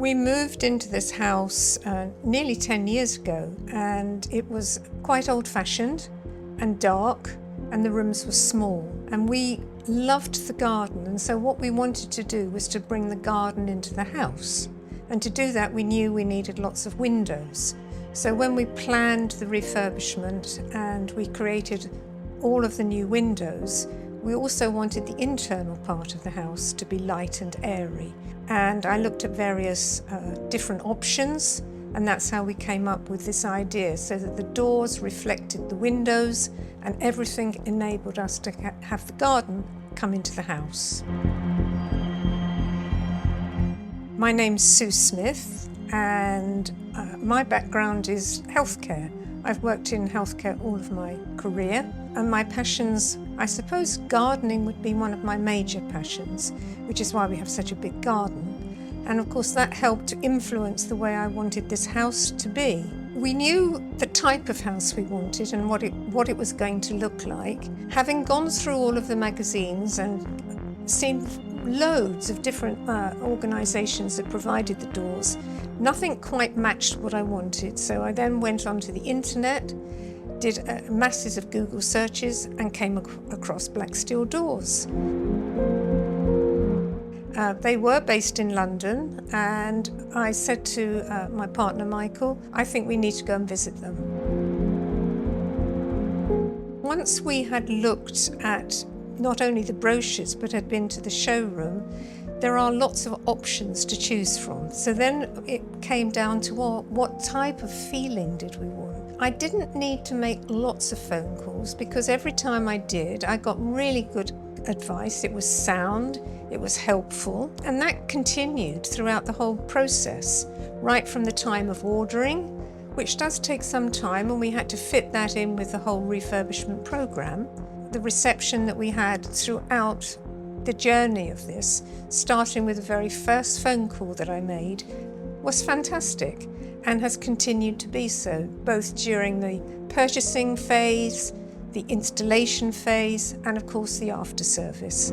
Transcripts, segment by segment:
We moved into this house nearly 10 years ago, and it was quite old-fashioned and dark, and the rooms were small. And we loved the garden, and so what we wanted to do was to bring the garden into the house. And to do that, we knew we needed lots of windows. So when we planned the refurbishment and we created all of the new windows, we also wanted the internal part of the house to be light and airy. And I looked at various different options, and that's how we came up with this idea, so that the doors reflected the windows and everything enabled us to have the garden come into the house. My name's Sue Smith, and my background is healthcare. I've worked in healthcare all of my career, and my passions, I suppose gardening would be one of my major passions, which is why we have such a big garden. And of course that helped to influence the way I wanted this house to be. We knew the type of house we wanted and what it was going to look like. Having gone through all of the magazines and seen loads of different organisations that provided the doors, nothing quite matched what I wanted. So I then went onto the internet, did masses of Google searches and came across Black Steel Doors. They were based in London, and I said to my partner Michael, I think we need to go and visit them. Once we had looked at not only the brochures but had been to the showroom, there are lots of options to choose from. So then it came down to what type of feeling did we want? I didn't need to make lots of phone calls, because every time I did, I got really good advice. It was sound, it was helpful, and that continued throughout the whole process, right from the time of ordering, which does take some time, and we had to fit that in with the whole refurbishment program. The reception that we had throughout the journey of this, starting with the very first phone call that I made, was fantastic and has continued to be so, both during the purchasing phase, the installation phase, and of course the after service.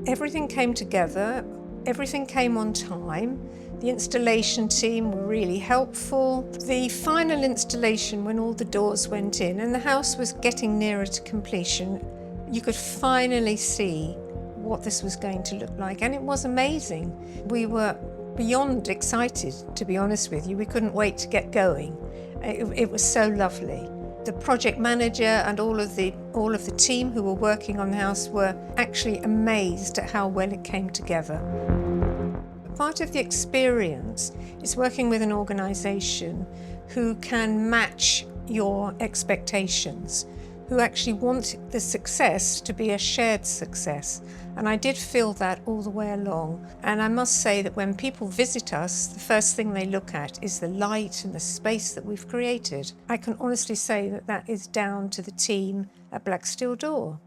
Everything came together, everything came on time. The installation team were really helpful. The final installation, when all the doors went in and the house was getting nearer to completion, you could finally see what this was going to look like, and it was amazing. We were beyond excited, to be honest with you. We couldn't wait to get going. It was so lovely. The project manager and all of the team who were working on the house were actually amazed at how well it came together. Part of the experience is working with an organisation who can match your expectations, who actually want the success to be a shared success. And I did feel that all the way along. And I must say that when people visit us, the first thing they look at is the light and the space that we've created. I can honestly say that that is down to the team at Black Steel Door.